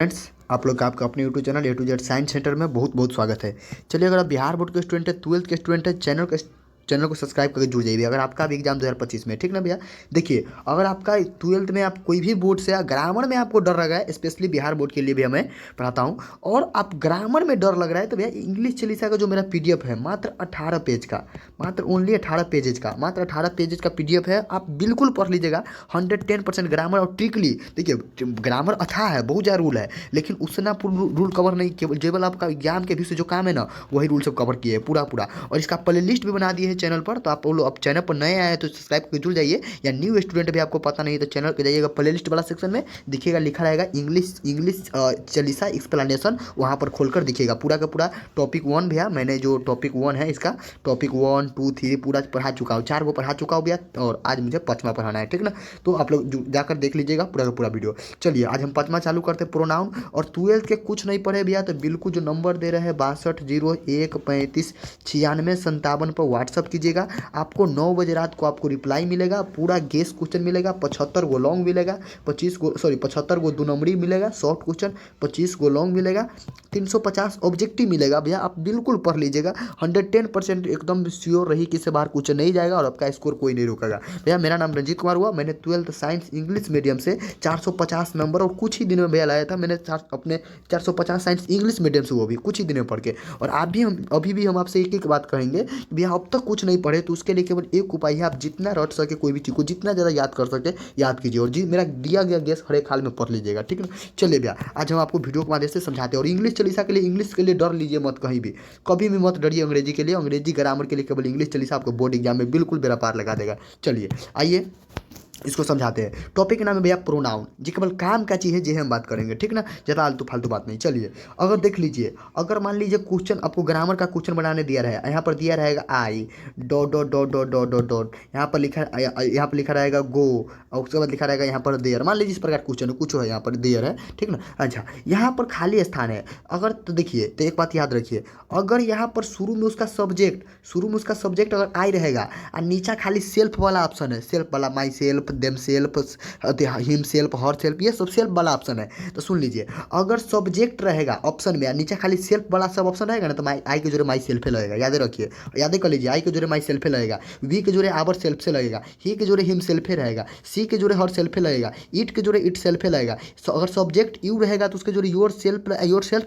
Friends, आप लोग का आपका अपने YouTube channel A to Z science centre में बहुत बहुत स्वागत है। चलिए, अगर आप बिहार बोर्ड के स्टूडेंट है, 12th के स्टूडेंट है, चैनल को सब्सक्राइब करके जुड़ जाइए। अगर आपका भी एग्जाम 2025 में है, ठीक ना भैया। देखिए, अगर आपका 12th में आप कोई भी बोर्ड से ग्रामर में आपको डर लगा है, स्पेशली बिहार बोर्ड के लिए भी हमें पढ़ाता हूँ, और आप ग्रामर में डर लग रहा है, तो भैया इंग्लिश चालीसा का जो मेरा PDF है, मात्र 18 पेज का, मात्र ओनली 18 पेजेज का, मात्र 18 पेजेज का PDF है। आप बिल्कुल पढ़ लीजिएगा। 110% ग्रामर और ट्रिकली। देखिए, ग्रामर अच्छा है, बहुत ज़्यादा रूल है, लेकिन उससे ना रूल कवर नहीं, केवल आपका एग्जाम के भी से जो काम है ना, वही रूल सब कवर किए हैं पूरा पूरा। और इसका प्ले लिस्ट भी बना दिए है चैनल पर, तो आप लोग अब चैनल पर नए आए हैं तो सब्सक्राइब करके जुड़ जाइए, या न्यू स्टूडेंट भी आपको पता नहीं तो चैनल पर जाइएगा, प्ले लिस्ट वाला सेक्शन में दिखेगा, लिखा रहेगा इंग्लिश चालीसा एक्सप्लेनेशन, वहाँ पर खोलकर दिखेगा पूरा का पूरा। टॉपिक 1 भैया, मैंने जो टॉपिक 1 है इसका, टॉपिक 1 2 3 पूरा पढ़ा चुका हूँ, 4 को पढ़ा चुका हूँ भैया, और आज मुझे 5वां पढ़ाना है, ठीक ना। तो आप लोग जाकर देख लीजिएगा पूरा का पूरा वीडियो। चलिए, आज हम 5वां चालू करते हैं, प्रोनाउन। और 12th के कुछ नहीं पढ़े भैया, तो बिल्कुल जो नंबर दे रहे हैं 6201359657 पर व्हाट्सअप कीजिएगा। आपको 9 बजे रात को आपको रिप्लाई मिलेगा, पूरा गेस क्वेश्चन मिलेगा, 75 गो लॉन्ग मिलेगा, 75 गो 2 नंबरी मिलेगा, शॉर्ट क्वेश्चन 25 गो लॉन्ग मिलेगा, 350 ऑब्जेक्टिव मिलेगा भैया। आप बिल्कुल पढ़ लीजिएगा, 110% एकदम श्योर रही कि इससे बाहर कुछ नहीं जाएगा, और आपका स्कोर कोई नहीं रोकेगा भैया। मेरा नाम रंजीत कुमार हुआ, मैंने 12th साइंस इंग्लिश मीडियम से 450 नंबर और कुछ ही दिनों में भैया लाया था। मैंने अपने 450 साइंस इंग्लिश मीडियम से, वो भी कुछ ही दिनों में पढ़ के। और आप भी हम अभी भी हम आपसे एक एक बात कहेंगे कि भैया अब तक कुछ नहीं पढ़े, तो उसके लिए केवल एक उपाय है, आप जितना रट सके कोई भी चीज़ को, जितना ज़्यादा याद कर सके याद कीजिए, और जी मेरा दिया गया गेस हर एक हाल में पढ़ लीजिएगा, ठीक है। चलिए भैया, आज हम आपको वीडियो के माध्यम से समझाते हैं। और इंग्लिश चालीसा के लिए, इंग्लिश के लिए डर लीजिए मत कहीं भी, कभी भी मत डरिए अंग्रेजी के लिए। अंग्रेजी ग्रामर के लिए केवल इंग्लिश चालीसा आपको बोर्ड एग्जाम में बिल्कुल बेड़ा पार लगा देगा। चलिए आइए इसको समझाते हैं। टॉपिक का नाम है भैया प्रोनाउन, जी केवल काम का चीज़ है, जी हम बात करेंगे, ठीक ना, ज़्यादा आलतू फालतू बात नहीं। चलिए, अगर देख लीजिए, अगर मान लीजिए क्वेश्चन आपको ग्रामर का क्वेश्चन बनाने दिया रहेगा, यहाँ पर दिया रहेगा आई dot dot dot dot dot dot dot, यहाँ पर लिखा रहेगा गो, और उसके बाद लिखा रहेगा यहाँ पर देयर। मान लीजिए इस प्रकार क्वेश्चन है, कुछ है यहाँ पर देयर है, ठीक ना। अच्छा, यहाँ पर खाली स्थान है, अगर तो देखिए, तो एक बात याद रखिए, अगर यहाँ पर शुरू में उसका सब्जेक्ट अगर आई रहेगा, और नीचा खाली सेल्फ वाला ऑप्शन है, सेल्फ वाला, my self, them self, him self, her self, ये सब सेल्फ वाला ऑप्शन है। तो सुन लीजिए, अगर सब्जेक्ट रहेगा ऑप्शन में, नीचे खाली सेल्फ वाला सब ऑप्शन रहेगा ना, तो आई के जोड़े माई सेल्फ लगेगा, याद रखिए, याद कर लीजिए, आई के जोड़े माई सेल्फ लगेगा, वी के जोड़े आवर सेल्फ से लगेगा, ही के जोड़े हिम सेल्फ रहेगा, सी के जोड़े हर सेल्फ लगेगा, ईट के जोड़े इट सेल्फ लगेगा। अगर सब्जेक्ट यू रहेगा तो उसके जोड़े योर सेल्फ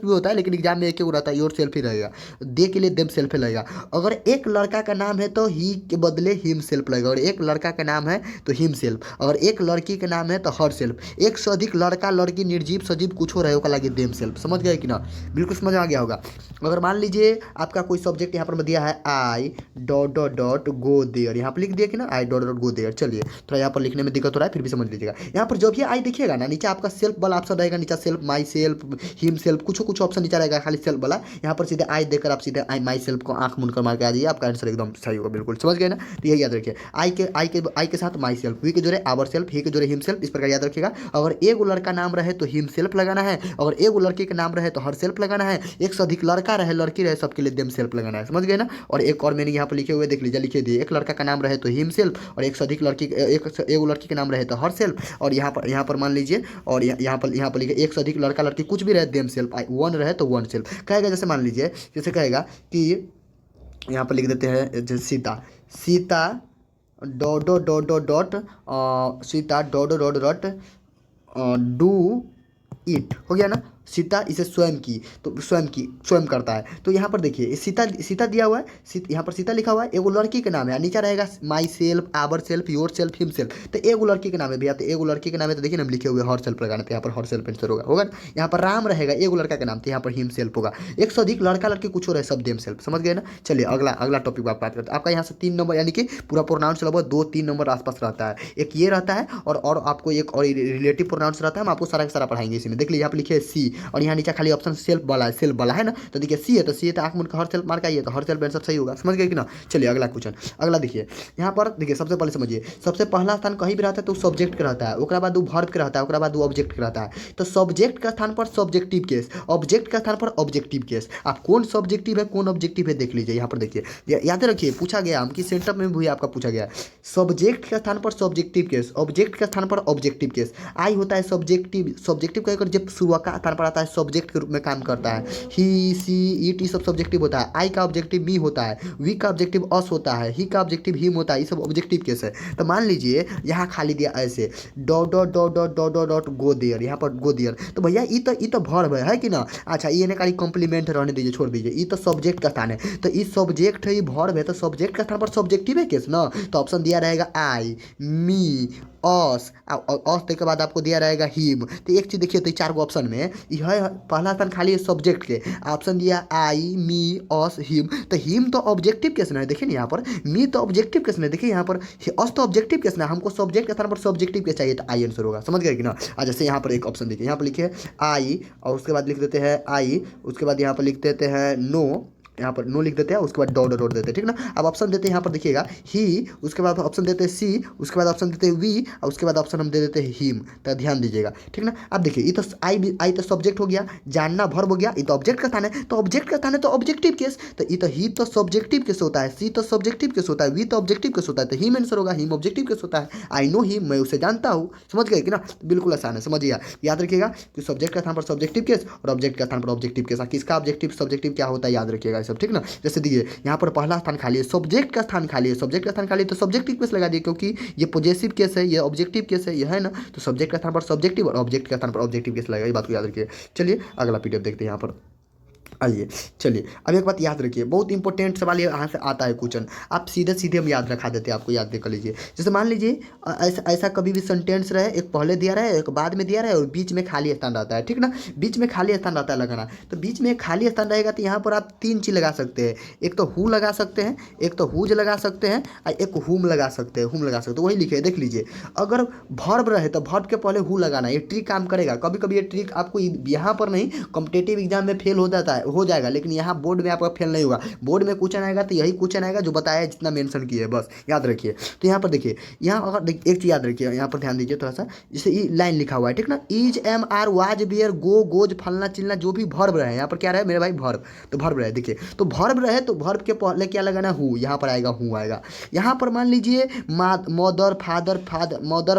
भी होता है, लेकिन एग्जाम में एक ही रहता है, योर सेल्फ ही रहेगा। दे के लिए देम सेल्फ लगेगा। अगर एक लड़का का नाम है तो ही के बदले हिम सेल्फ लगेगा, और एक लड़का का नाम है तो हिम सेल्फ, अगर एक लड़की के नाम है तो हर सेल्फ, एक से अधिक लड़का लड़की निर्जीव सजीव कुछ हो रहे हो का लगे देम सेल्फ। समझ गए कि ना, बिल्कुल समझ आ गया होगा। अगर मान लीजिए आपका कोई सब्जेक्ट यहाँ पर दिया है I dot dot dot go there, यहाँ पर लिख दिया कि ना I dot dot go there. चलिए, थोड़ा यहाँ पर लिखने में दिक्कत हो रहा है, फिर भी समझ लीजिएगा। यहाँ पर जब भी आई दिखेगा ना, नीचे आपका सेल्फ वाला ऑप्शन रहेगा, नीचे self, my self, him self, कुछ ऑप्शन नीचे रहेगा, खाली सेल्फ वाला। यहाँ पर सीधे आई देकर आप सीधे आई माई सेल्फ को आंख मूंद कर मार के आ जाइए, आपका आंसर एकदम सही होगा, बिल्कुल समझ गए ना। तो यही याद रखिए, आई के साथ माई सेल्फ, वी के जोड़े आवर सेल्फ, ही के जोड़े हिम सेल्फ, इस प्रकार याद रखिएगा। अगर एगो लड़का नाम रहे तो हिम सेल्फ लगाना है, अगर एगो लड़की का नाम रहे तो हर सेल्फ लगाना है, एक से अधिक लड़का रहे लड़की रहे सबके लिए देम सेल्फ लगाना है। समझ गए ना। और एक और मैंने यहाँ पर लिखे हुए देख लीजिए, लिखे दिए, एक लड़का का नाम रहे तो हिम सेल्फ, और एक से अधिक एगो लड़की का नाम रहे तो हर सेल्फ, और यहाँ पर मान लीजिए, और यहाँ पर लिखे एक से अधिक लड़का लड़की कुछ भी रहे देम सेल्फ, वन रहे तो वन सेल्फ कहेगा। जैसे मान लीजिए, जैसे कहेगा कि यहाँ पर लिख देते हैं, जैसे Sita dot dot dot dot dot Sita dot dot dot do it, हो गया ना। सीता इसे स्वयं करता है। तो यहाँ पर देखिए, सीता दिया हुआ है, यहाँ पर सीता लिखा हुआ है, एगो लड़की के नाम है, नीचे रहेगा myself, ourself, yourself, himself. तो एगो लड़की के नाम है भैया, तो एगो लड़की के नाम है, तो देखिए ना हम लिखे हुए हर सेल्फ लगाना, तो यहाँ पर हर सेल्फ आंसर होगा ना। यहाँ पर राम रहेगा, एगो लड़का का नाम, तो यहाँ पर हिम सेल्फ होगा। एक से अधिक लड़का लड़की कुछ हो रहा है, सब देम सेल्फ। समझ गए ना। चलिए, अगला टॉपिक बात करते हैं। आपका यहाँ से 3 नंबर, यानी कि पूरा प्रोनाउंस लगभग 2-3 नंबर आसपास रहता है। एक ये रहता है, और आपको एक और रिलेटिव प्रोनाउंस रहता है, हम आपको सारा का सारा पढ़ाएंगे इसी में। देख लीजिए, यहाँ पर लिखे सी, और यहाँ नीचे खाली ऑप्शन सेल्फ वाला है ना, तो देखिए सी है तो सी है तो आँख मुनकर हर सेल्फ मार का ही है तो हर सेल्फ आंसर सही होगा। समझ गए कि ना। चलिए अगला क्वेश्चन, अगला देखिए यहाँ पर देखिए सबसे पहले समझिए, सबसे पहला स्थान कहीं भी रहता है तो सब्जेक्ट का रहता है, उसके बाद वो वर्ब का रहता है, उसके बाद वो ऑब्जेक्ट का रहता है। तो सब्जेक्ट का स्थान पर सब्जेक्टिव केस, ऑब्जेक्ट का स्थान पर ऑब्जेक्टिव केस। आप कौन सब्जेक्टिव है कौन ऑब्जेक्टिव है देख लीजिए। यहाँ पर देखिए याद रखिए, पूछा गया हम कि सेंटर में भी आपका पूछा गया, सब्जेक्ट का स्थान पर सब्जेक्टिव केस, ऑब्जेक्ट का स्थान पर ऑब्जेक्टिव केस। आई होता है सब्जेक्टिव, सब्जेक्टिव का जब शुरुआत का स्थान पर आता है सब्जेक्ट के रूप में काम करता है। ही सी इट ये सब सब्जेक्टिव होता है। आई का ऑब्जेक्टिव मी होता है, वी का ऑब्जेक्टिव अस होता है, ही का ऑब्जेक्टिव हिम होता है, ये सब ऑब्जेक्टिव केस है। तो मान लीजिए यहाँ खाली दिया ऐसे dot dot dot dot dot dot dot go there, यहाँ पर गो देयर, तो भैया ये तो वर्ब है कि ना। अच्छा ये ने खाली कॉम्प्लीमेंट रहने दीजिए, छोड़ दीजिए, ये तो सब्जेक्ट का स्थान है। तो इस सब्जेक्ट है, ये वर्ब है, तो सब्जेक्ट का स्थान पर सब्जेक्टिव है केस ना। तो ऑप्शन दिया रहेगा आई मी अस, अस के बाद आपको दिया रहेगा हिम। तो एक चीज़ देखिए, तो चार गो ऑप्शन में यह पहला स्थान खाली है सब्जेक्ट के, ऑप्शन दिया आई मी अस हिम। तो हिम तो ऑब्जेक्टिव केस ना है, देखिए ना यहाँ पर मी तो ऑब्जेक्टिव केस ना है, देखिए यहाँ पर अस तो ऑब्जेक्टिव केस ना, हमको सब्जेक्ट के स्थान पर सब्जेक्टिव केस चाहिए, तो आई आंसर होगा। समझ गए कि ना। जैसे यहाँ पर एक ऑप्शन देखिए, यहाँ पर लिखिए आई और उसके बाद लिख देते हैं आई, उसके बाद यहाँ पर लिख देते हैं नो, यहाँ पर नो लिख देते हैं, उसके बाद डॉट डॉट देते हैं, ठीक ना। अब ऑप्शन देते हैं यहाँ पर देखिएगा ही, उसके बाद ऑप्शन देते हैं सी, उसके बाद ऑप्शन देते हैं वी और उसके बाद ऑप्शन हम दे देते हैं हिम। तो ध्यान दीजिएगा, ठीक ना। अब देखिए ये तो आई तो सब्जेक्ट हो गया, जानना वर्ब हो गया, ये तो ऑब्जेक्ट का स्थान है, तो ऑब्जेक्ट का स्थान है तो ऑब्जेक्टिव केस। तो ये तो ही तो सब्जेक्टिव केस होता है, सी तो सब्जेक्टिव केस होता है, वी तो ऑब्जेक्टिव केस होता है, तो हिम आंसर होगा। हिम ऑब्जेक्टिव केस होता है, आई नो हिम, मैं उसे जानता हूँ। समझ गए कि ना, बिल्कुल आसान है, समझिए। याद रखिएगा कि सब्जेक्ट का स्थान पर सब्जेक्टिव केस और ऑब्जेक्ट का स्थान पर ऑब्जेक्टिव केस। किसका ऑब्जेक्टिव सब्जेक्टिव क्या होता है याद रखिएगा सब, ठीक ना। जैसे यहाँ पर पहला स्थान खाली है, सब्जेक्ट का स्थान खाली है, सब्जेक्ट का स्थान खाली है तो सब्जेक्टिव केस लगा दिए, क्योंकि ये पॉजेसिव केस है, ये ऑब्जेक्टिव केस है, ये है ना। तो सब्जेक्ट का स्थान पर सब्जेक्टिव और ऑब्जेक्ट का स्थान पर ऑब्जेक्टिव केस लगेगा, ये बात को याद रखिए। चलिए अगला पीडीएफ देखते हैं यहाँ पर। आइए चलिए, अब एक बात याद रखिए, बहुत इंपॉर्टेंट सवाल यहाँ से आता है क्वेश्चन, आप सीधे सीधे हम याद रखा देते हैं, आपको याद कर लीजिए। जैसे मान लीजिए ऐसा कभी भी सेंटेंस रहे, एक पहले दिया रहे एक बाद में दिया रहे और बीच में खाली स्थान रहता है, ठीक ना। बीच में खाली स्थान रहता है लगाना, तो बीच में खाली स्थान रहेगा तो यहाँ पर आप तीन चीज़ लगा सकते हैं, एक तो हु लगा सकते हैं, एक तो हुज लगा सकते हैं और एक हुम लगा सकते हैं, हुम लगा सकते हैं। वही लिखे देख लीजिए, अगर वर्ब रहे तो वर्ब के पहले हु लगाना, ये ट्रिक काम करेगा। कभी कभी ये ट्रिक आपको यहाँ पर नहीं, कॉम्पिटेटिव एग्जाम में फेल हो जाता है, हो जाएगा, लेकिन यहाँ बोर्ड में आपका फेल नहीं होगा। बोर्ड में क्वेश्चन आएगा तो यही क्वेश्चन आएगा जो बताया जितना मेंशन किया है, बस याद रखिए। तो यहाँ पर देखिए, यहाँ अगर एक चीज़ याद रखिए, यहाँ पर ध्यान दीजिए थोड़ा सा, जैसे ये लाइन लिखा हुआ है, ठीक ना, is am are was were go goes फलना चिलना, जो भी वर्ब रहे यहाँ पर क्या रहे मेरे भाई वर्ब, तो वर्ब रहे। देखिए तो वर्ब रहे तो वर्ब के पहले क्या लगाना, हु, यहाँ पर आएगा हु आएगा। यहाँ पर मान लीजिए मदर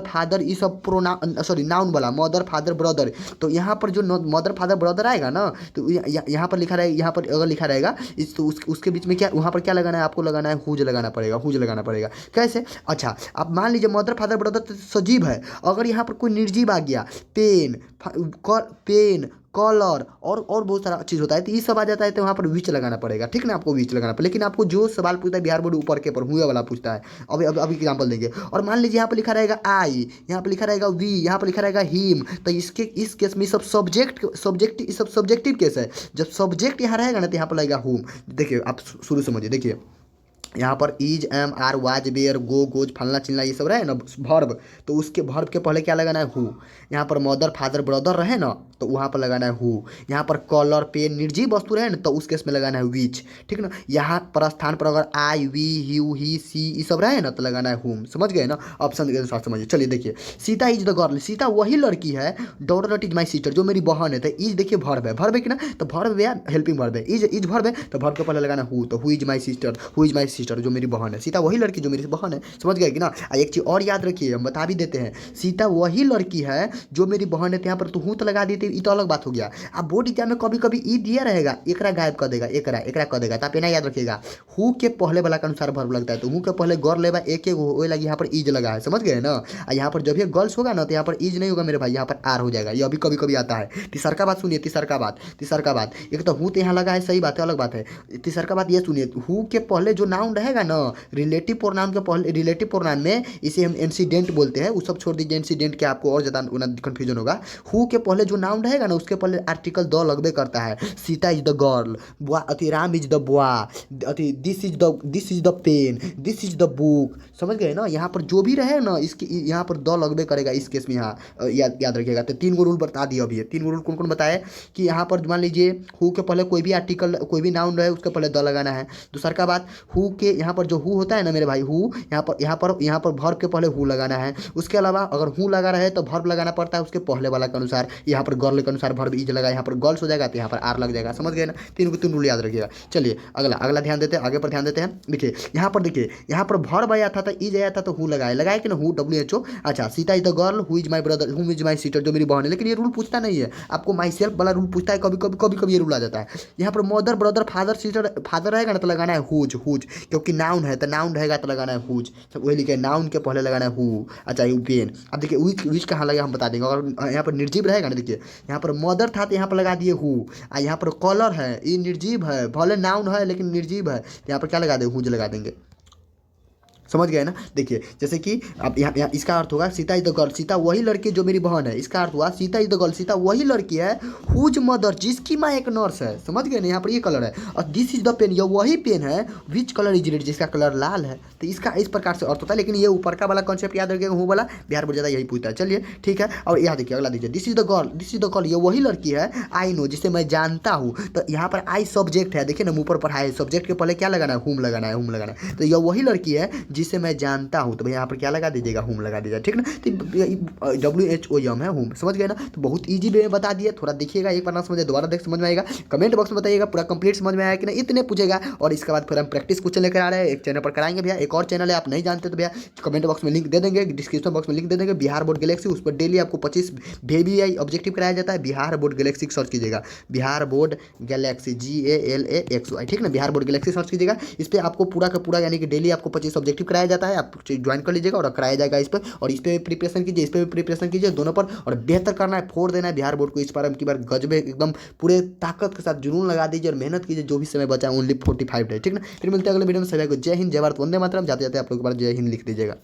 फादर ये सब प्रोनाउन, सॉरी नाउन वाला, मदर फादर ब्रदर, तो यहाँ पर जो मदर फादर ब्रदर आएगा ना, तो यहाँ पर लिखा रहेगा, यहाँ पर अगर लिखा रहेगा इस तो उसके बीच में क्या, वहाँ पर क्या लगाना है, आपको लगाना है हुज लगाना पड़ेगा, हुज लगाना पड़ेगा। कैसे, अच्छा आप मान लीजिए मदर फादर ब्रदर तो सजीव है, अगर यहाँ पर कोई निर्जीव आ गया, पेन कलर और बहुत सारा चीज़ होता है, तो ये सब आ जाता है, तो वहाँ पर विच लगाना पड़ेगा, ठीक ना, आपको विच लगाना पड़ेगा। लेकिन आपको जो सवाल पूछता है बिहार बोर्ड ऊपर के पर हुए वाला पूछता है, अभी एग्जाम्पल देंगे। और मान लीजिए यहाँ पर लिखा रहेगा आई, यहाँ पर लिखा रहेगा वी, यहाँ पर लिखा रहेगा हिम, तो इस केस में सब सब्जेक्टिव केस है। जब सब्जेक्ट यहाँ रहेगा ना तो यहाँ पर लगेगा हुम। देखिए आप शुरू समझिए, देखिए यहाँ पर is am are was were go goes फलना चिलना ये सब रहे ना वर्ब, तो उसके वर्ब के पहले क्या लगाना है, हु। यहाँ पर मदर फादर ब्रदर रहे ना तो वहाँ पर लगाना है हु। यहाँ पर कलर पेन निर्जीव वस्तु रहे ना तो उस केस में लगाना है विच, ठीक ना। यहाँ पर स्थान पर अगर आई वी यू ही सी ये सब रहे ना तो लगाना है हुम। समझ गए ना, ऑप्शन के अनुसार समझिए। चलिए देखिए, Sita is the girl, Sita वही लड़की है, डॉटर इज माई सिस्टर, जो मेरी बहन है। तो इज देखिए वर्ब है कि ना, तो वर्ब है हेल्पिंग वर्ब है, इज वर्ब है तो वर्ब के पहले लगाना हु, तो हु इज माई सिस्टर, जो मेरी बहन है। सीता वही लड़की जो मेरी बहन है, समझ गए कि ना। एक चीज़ और याद रखिए, हम बता भी देते हैं, सीता वही लड़की है जो मेरी बहन है, यहाँ पर तो हूँ तो लगा देते, ये तो अलग बात हो गया। अब बोर्ड एग्जाम में कभी कभी ई दिया रहेगा, एकरा गायब कर देगा, एकरा कर देगा, तो आप ना याद रखिएगा, हु के पहले वाला के अनुसार वर्ब लगता है, तो हु के पहले गौर लेवा एक वो लगी, यहाँ पर इज लगा है, समझ गए ना। यहाँ पर जब ये गर्ल्स होगा ना तो यहाँ पर इज नहीं होगा मेरे भाई, यहाँ पर आर हो जाएगा, ये अभी कभी कभी आता है। तीसरा बात सुनिए, तीसरा बात, एक तो हु तो यहाँ लगा है, सही बात है, अलग बात है। तीसरा बात ये सुनिए, हु के पहले जो नाउन नाउन रहेगा ना, रिलेटिव प्रोनाउन के पहले, रिलेटिव प्रोनाउन में इसे हम इंसिडेंट बोलते हैं, वो सब छोड़ दीजिए इंसिडेंट के, आपको और ज़्यादा कन्फ्यूजन होगा। हु के पहले जो नाउन रहेगा ना उसके पहले आर्टिकल द लगबे करता है। सीता इज द गर्ल, अति राम इज द बॉय, अति this is the pen, this is the book. समझ गए ना, यहाँ पर जो भी रहे ना इसके यहाँ पर द लगबे करेगा इस केस में। यहाँ याद रखिएगा। तो 3 गो रूल बता दिए अभी, 3 गो रूल कौन कौन बताए कि यहाँ पर मान लीजिए हु के पहले कोई भी आर्टिकल, कोई भी नाउन रहे उसके पहले द लगाना है। दूसरा का बात, हु के यहाँ पर जो हु होता है ना मेरे भाई, हु यहाँ पर वर्ब के पहले हु लगाना है। उसके अलावा अगर हु लगा रहे तो वर्ब लगाना पड़ता है उसके पहले वाला के अनुसार। यहाँ पर गर्ल के अनुसार वर्ब इज लगा, यहाँ पर गर्ल्स हो जाएगा तो यहाँ पर आर लग जाएगा। समझ गए ना, 3 रूल याद रखिएगा। चलिए अगला ध्यान देते हैं, आगे पर ध्यान देते हैं। देखिए यहाँ पर वर्ब आया था तो इज आया था तो हु लगाया कि ना, हु WHO। अच्छा, Sita is the girl, who is my brother, who is my sister, जो मेरी बहन है। लेकिन ये रूल पूछता नहीं है आपको, माई सेल्फ वाला रूल पूछता है कभी ये रूल आ जाता है। यहाँ पर mother, brother, father, sister, father रहेगा ना तो लगाना है हुज, क्योंकि नाउन है तो नाउन रहेगा तो लगाना है हुज। सब वही लिखे, नाउन के पहले लगाना है हु। अच्छा, यू पेन। अब देखिए विच कहाँ लगे हम बता देंगे। अगर यहाँ पर निर्जीव रहेगा ना, देखिए यहाँ पर मदर था तो यहाँ पर लगा दिए हु। यहाँ पर कॉलर है, ये निर्जीव है, भले नाउन है लेकिन निर्जीव है, तो यहाँ पर क्या लगा देंगे, हुज लगा देंगे। समझ गए ना। देखिए जैसे कि अब यहाँ इसका अर्थ होगा Sita is the girl, Sita वही लड़की जो मेरी बहन है। इसका अर्थ हुआ Sita is the girl, Sita वही लड़की है हुज मदर, जिसकी माँ एक नर्स है। समझ गए ना, यहाँ पर ये कलर है। और दिस इज द पेन, यह वही पेन है विच कलर इज रेड, जिसका कलर लाल है। तो इसका इस प्रकार से अर्थ होता है। लेकिन ये ऊपर का वाला कॉन्सेप्ट याद रखिएगा, हूँ वाला बिहार बोर्ड ज़्यादा यही पूछता है। चलिए ठीक है। और यहाँ देखिए अगला दीजिए, दिस इज द गर्ल, ये वही लड़की है आई नो, जिसे मैं जानता हूँ। तो यहाँ पर आई सब्जेक्ट है, देखिए ना ऊपर पढ़ा है, सब्जेक्ट के पहले क्या लगाना है, हुम लगाना है। तो यह वही लड़की है जिसे मैं जानता हूँ, तो भैया यहाँ पर क्या लगा दीजिएगा, हुम लगा दीजिएगा। ठीक ना, तो WHOM है हुम। समझ गए ना। तो बहुत ईजी वे में बता दिया, थोड़ा देखिएगा, एक बार ना समझे दोबारा देख समझ में आएगा। कमेंट बॉक्स में बताइएगा पूरा कंप्लीट समझ में आया कि नहीं, इतने पूछेगा। और इसके बाद फिर हम प्रैक्टिस क्वेश्चन लेकर आ रहे हैं, एक चैनल पर कराएंगे भैया, एक और चैनल है आप नहीं जानते तो भैया कमेंट बॉक्स में लिंक दे देंगे, डिस्क्रिप्शन बॉक्स में लिंक दे देंगे, बिहार बोर्ड गैलेक्सी। उस पर डेली आपको 25 VBI ऑब्जेक्टिव कराया जाता है। बिहार बोर्ड गैलेक्सी सर्च कीजिएगा, बिहार बोर्ड गैलेक्सी GALAXY। ठीक ना, बिहार बोर्ड गैलेक्सी सर्च कीजिएगा। इस पर आपको पूरा का पूरा यानी कि डेली आपको 25 ऑब्जेक्टिव कराया जाता है, आप ज्वाइन कर लीजिएगा और कराया जाएगा इस पर। और इस पर भी प्रिपरेशन कीजिए, इस पर भी प्रिपरेशन कीजिए, दोनों पर। और बेहतर करना है, फोड़ देना है बिहार बोर्ड को। इस बार की बार गजबे एकदम पूरे ताकत के साथ जुनून लगा दीजिए और मेहनत कीजिए। जो भी समय बचा है ओनली 45 है। ठीक ना, फिर मिलते हैं अगले वीडियो में। सभी को जय हिंद, जय भारत, वंदे मातरम। जाते जाते आप लोग एक बार जय हिंद लिख दीजिएगा।